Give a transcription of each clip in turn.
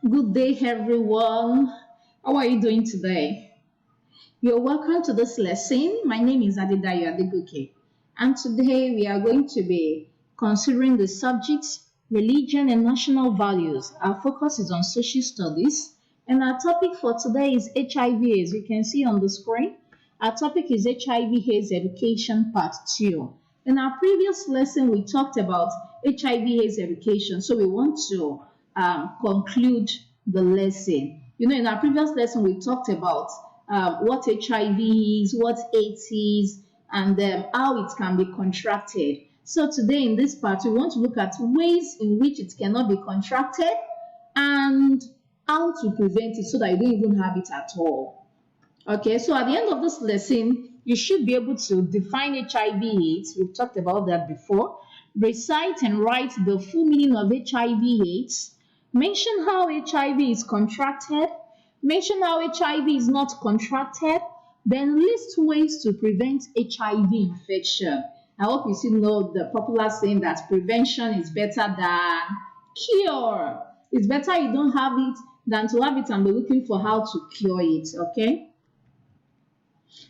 Good day, everyone. How are you doing today? You're welcome to this lesson. My name is Adedayo Adegoke, and today we are going to be considering the subjects religion and national values. Our focus is on social studies, and our topic for today is HIV, as you can see on the screen. Our topic is HIV/AIDS education part 2. In our previous lesson, we talked about HIV/AIDS education, so we want to conclude the lesson. In our previous lesson, we talked about what HIV is, what AIDS is, and how it can be contracted. So today in this part, we want to look at ways in which it cannot be contracted and how to prevent it so that you don't even have it at all. Okay, so at the end of this lesson, you should be able to define HIV/AIDS. We've talked about that before. Recite and write the full meaning of HIV/AIDS. Mention how HIV is contracted. Mention how HIV is not contracted. Then list ways to prevent HIV infection. I hope you still know the popular saying that prevention is better than cure. It's better you don't have it than to have it and be looking for how to cure it. Okay.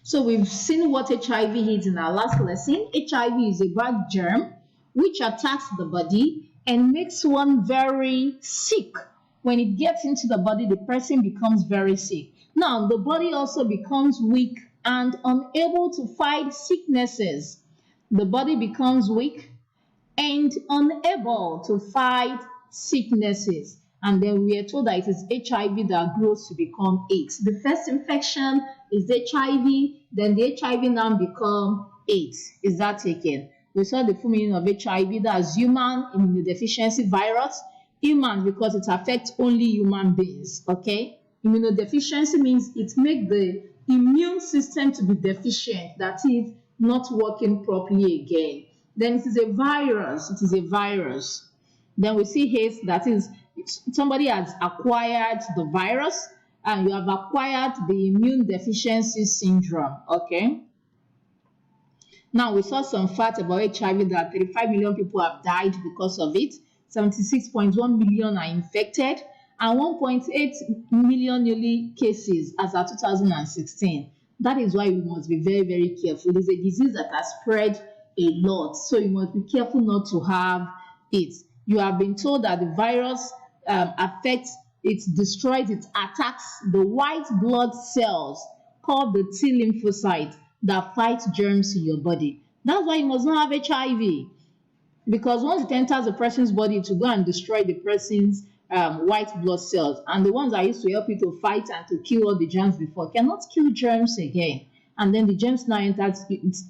So we've seen what HIV is in our last lesson. HIV is a bad germ which attacks the body and makes one very sick. When it gets into the body, the person becomes very sick. Now, the body also becomes weak and unable to fight sicknesses. The body becomes weak and unable to fight sicknesses. And then we are told that it is HIV that grows to become AIDS. The first infection is HIV, then the HIV now become AIDS. Is that taken? We saw the full meaning of HIV, that's human immunodeficiency virus. Human because it affects only human beings. Okay? Immunodeficiency means it makes the immune system to be deficient, that is not working properly again. Then it is a virus. It is a virus. Then we see AIDS, that is somebody has acquired the virus and you have acquired the immune deficiency syndrome. Okay. Now we saw some facts about HIV that 35 million people have died because of it. 76.1 million are infected and 1.8 million newly cases as of 2016. That is why we must be very, very careful. It is a disease that has spread a lot, so you must be careful not to have it. You have been told that the virus affects, it destroys, it attacks the white blood cells called the T lymphocytes that fight germs in your body. That's why you must not have HIV, because once it enters a person's body, it will go and destroy the person's white blood cells, and the ones that used to help you to fight and to kill all the germs before cannot kill germs again, and then the germs now enters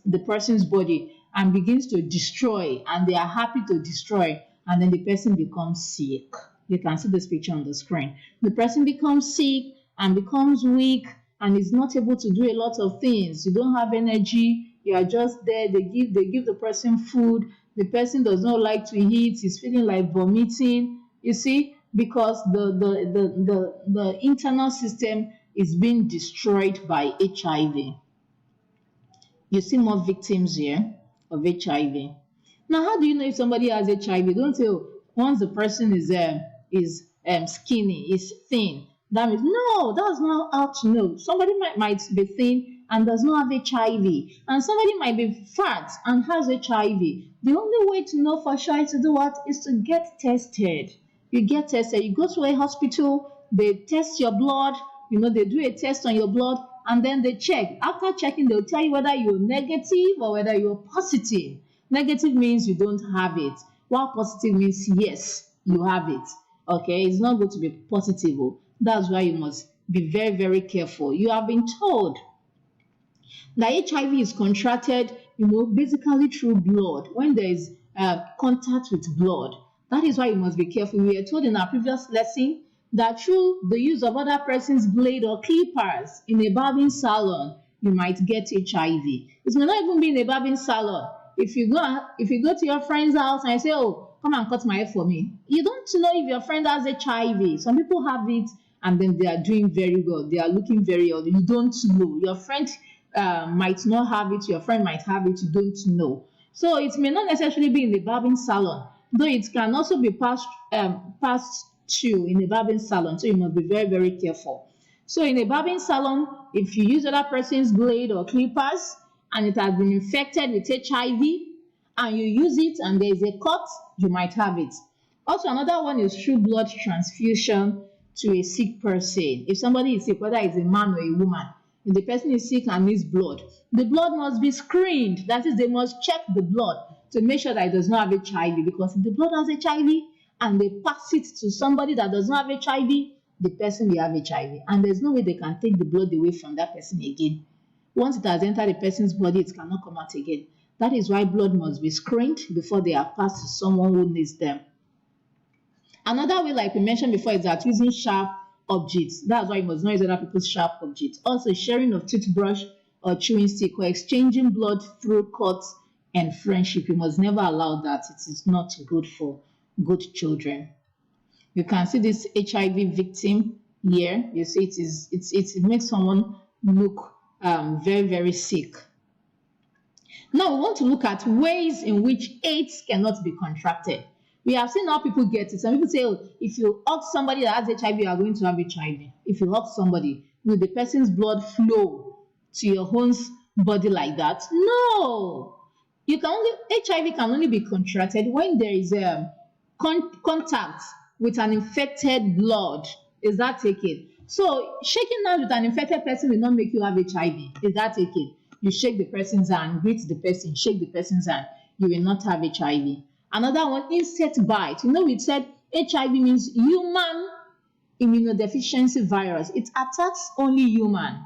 the person's body and begins to destroy, and they are happy to destroy, and then the person becomes sick. You can see this picture on the screen. The person becomes sick and becomes weak and is not able to do a lot of things. You don't have energy, you are just there. They give the person food, the person does not like to eat, he's feeling like vomiting. You see, because the internal system is being destroyed by HIV. You see more victims here of HIV. Now, how do you know if somebody has HIV? Don't say, oh, once the person is skinny, is thin, that means no, that's not how to know. Somebody might be thin and does not have HIV, and somebody might be fat and has HIV. The only way to know for sure is to do what? Is to get tested. You get tested, you go to a hospital, they test your blood, they do a test on your blood, and then they check. After checking, they'll tell you whether you're negative or whether you're positive. Negative means you don't have it, while positive means yes, you have it. Okay, it's not good to be positive. That's why you must be very, very careful. You have been told that HIV is contracted, basically through blood, when there is contact with blood. That is why you must be careful. We were told in our previous lesson that through the use of other person's blade or clippers in a barbing salon, you might get HIV. It may not even be in a barbing salon. If you go to your friend's house and you say, oh, come and cut my hair for me, you don't know if your friend has HIV. Some people have it and then they are doing very well. They are looking very well. You don't know. Your friend might not have it. Your friend might have it. You don't know. So it may not necessarily be in the barbing salon, though it can also be passed too in a barbing salon. So you must be very, very careful. So in a barbing salon, if you use other person's blade or clippers and it has been infected with HIV and you use it and there is a cut, you might have it. Also, another one is through blood transfusion to a sick person. If somebody is sick, whether it's a man or a woman, if the person is sick and needs blood, the blood must be screened. That is, they must check the blood to make sure that it does not have HIV, because if the blood has HIV and they pass it to somebody that does not have HIV, the person will have HIV, and there's no way they can take the blood away from that person again. Once it has entered the person's body, it cannot come out again. That is why blood must be screened before they are passed to someone who needs them. Another way, like we mentioned before, is that using sharp objects. That's why you must not use other people's sharp objects. Also, sharing of toothbrush or chewing stick or exchanging blood through cuts and friendship. You must never allow that. It is not good for good children. You can see this HIV victim here. You see it makes someone look very, very sick. Now we want to look at ways in which AIDS cannot be contracted. We have seen how people get it. Some people say, oh, if you hug somebody that has HIV, you are going to have HIV. If you hug somebody, will the person's blood flow to your own body like that? No. HIV can only be contracted when there is contact with an infected blood. Is that taken? So shaking hands with an infected person will not make you have HIV. Is that taken? You shake the person's hand, greet the person, shake the person's hand, you will not have HIV. Another one, insect bite. You know, we said HIV means human immunodeficiency virus. It attacks only human.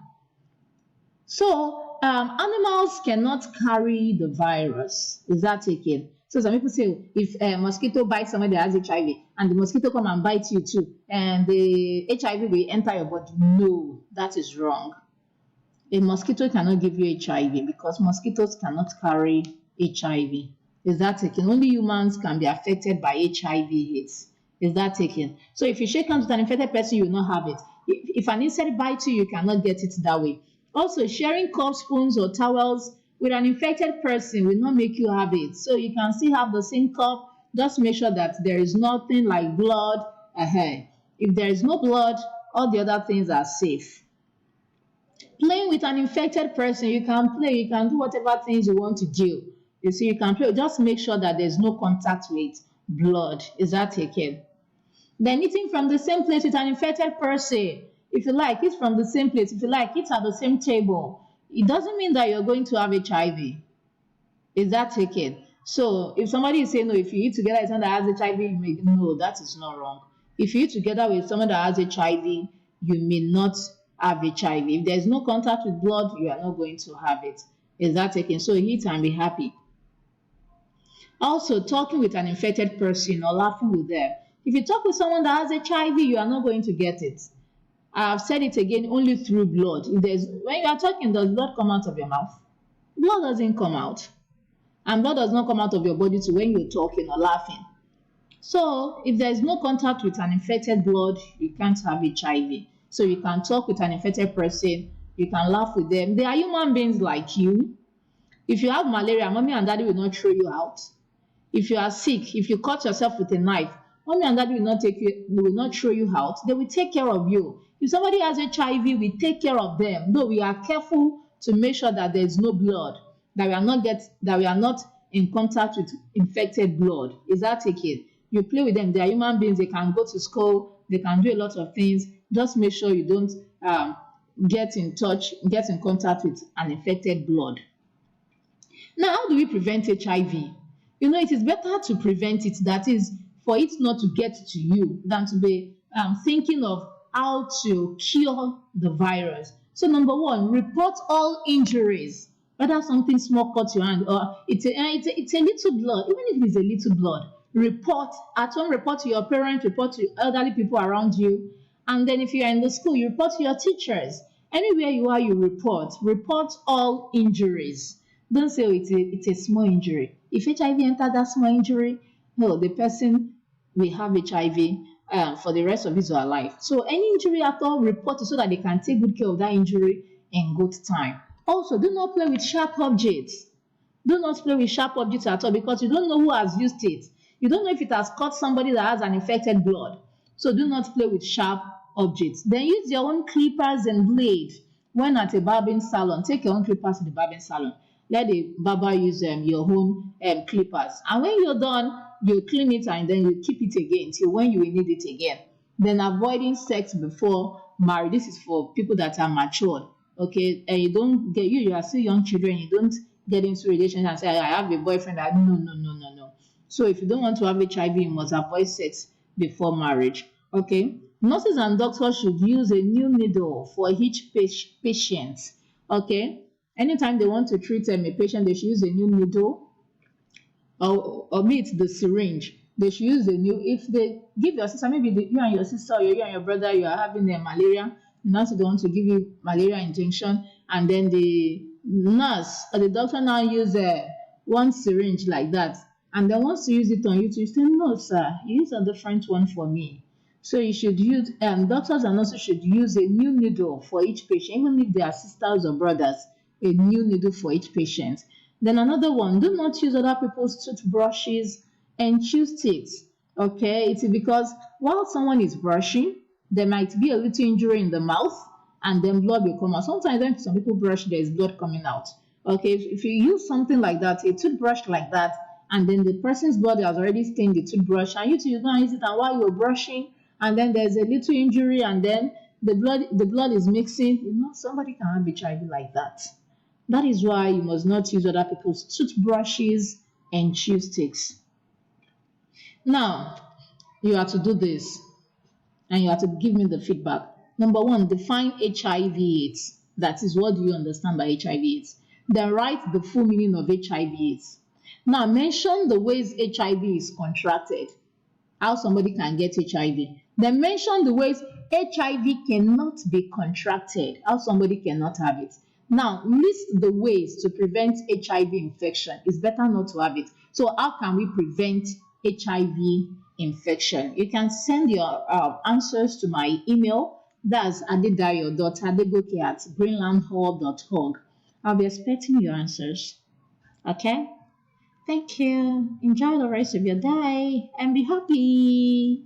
So animals cannot carry the virus. Is that taken? So some people say, if a mosquito bites somebody that has HIV and the mosquito come and bite you too, and the HIV will enter your body. No, that is wrong. A mosquito cannot give you HIV because mosquitoes cannot carry HIV. Is that taken? Only humans can be affected by HIV/AIDS. Is that taken? So if you shake hands with an infected person, you will not have it. If an insect bites you, you cannot get it that way. Also, sharing cup, spoons, or towels with an infected person will not make you have it. So you can still have the same cup. Just make sure that there is nothing like blood. If there is no blood, all the other things are safe. Playing with an infected person, you can play, you can do whatever things you want to do. You see, you can play, just make sure that there's no contact with blood. Is that taken? Then eating from the same place with an infected person. If you like, eat from the same place. If you like, eat at the same table. It doesn't mean that you're going to have HIV. Is that taken? So if somebody is saying, no, if you eat together with someone that has HIV, no, that is not wrong. If you eat together with someone that has HIV, you may not have HIV. If there's no contact with blood, you are not going to have it. Is that taken? So eat and be happy. Also, talking with an infected person or laughing with them. If you talk with someone that has HIV, you are not going to get it. I have said it again, only through blood. When you are talking, does blood come out of your mouth? Blood doesn't come out. And blood does not come out of your body too when you're talking or laughing. So, if there is no contact with an infected blood, you can't have HIV. So, you can talk with an infected person, you can laugh with them. They are human beings like you. If you have malaria, mommy and daddy will not throw you out. If you are sick, if you cut yourself with a knife, mommy and daddy will not throw you out. They will take care of you. If somebody has HIV, we take care of them. Though we are careful to make sure that there is no blood, that we are not in contact with infected blood. Is that taken? You play with them. They are human beings. They can go to school. They can do a lot of things. Just make sure you don't get in contact with an infected blood. Now, how do we prevent HIV? You know, it is better to prevent it, that is, for it not to get to you, than to be thinking of how to cure the virus. So, number one, report all injuries. Whether something small cut your hand or it's a little blood, even if it is a little blood, report at home, report to your parents, report to elderly people around you. And then if you are in the school, you report to your teachers. Anywhere you are, you report. Report all injuries. Don't say, oh, it's a small injury. If HIV entered that small injury, no, the person will have HIV for the rest of his or her life. So any injury at all, report it so that they can take good care of that injury in good time. Also, do not play with sharp objects. Do not play with sharp objects at all, because you don't know who has used it. You don't know if it has cut somebody that has an infected blood. So do not play with sharp objects. Then use your own clippers and blade when at a barbing salon. Take your own clippers to the barbing salon. Let the barber use your own clippers. And when you're done, you clean it and then you keep it again till when you will need it again. Then avoiding sex before marriage. This is for people that are matured. Okay, and you don't get you are still young children, you don't get into relationship and say, I have a boyfriend. No, no, no, no, no. So if you don't want to have HIV, you must avoid sex before marriage. Okay. Nurses and doctors should use a new needle for each patient. Okay. Anytime they want to treat a patient, they should use a new needle or omit the syringe. They should use the new. If they give your sister, maybe you and your sister or you and your brother, you are having a malaria, now they want to give you malaria injection, and then the nurse or the doctor now use one syringe like that, and then wants to use it on you, to say, no, sir, you use a different one for me. So you should use, doctors and nurses should use a new needle for each patient, even if they are sisters or brothers, a new needle for each patient. Then another one, do not use other people's toothbrushes and chew sticks. Okay, it's because while someone is brushing, there might be a little injury in the mouth and then blood will come out. Sometimes when some people brush, there is blood coming out. Okay, if you use something like that, a toothbrush like that, and then the person's blood has already stained the toothbrush, and you don't use it, and while you're brushing, and then there's a little injury, and then the blood is mixing, somebody can have HIV like that. That is why you must not use other people's toothbrushes and chew sticks. Now, you have to do this and you have to give me the feedback. Number one, define HIV/AIDS. That is, what do you understand by HIV/AIDS? Then write the full meaning of HIV/AIDS. Now, mention the ways HIV is contracted, how somebody can get HIV. Then mention the ways HIV cannot be contracted, how somebody cannot have it. Now, list the ways to prevent HIV infection. It's better not to have it. So how can we prevent HIV infection? You can send your answers to my email. That's adedayo.adegoke@greenlandhall.org. I'll be expecting your answers. Okay? Thank you. Enjoy the rest of your day and be happy.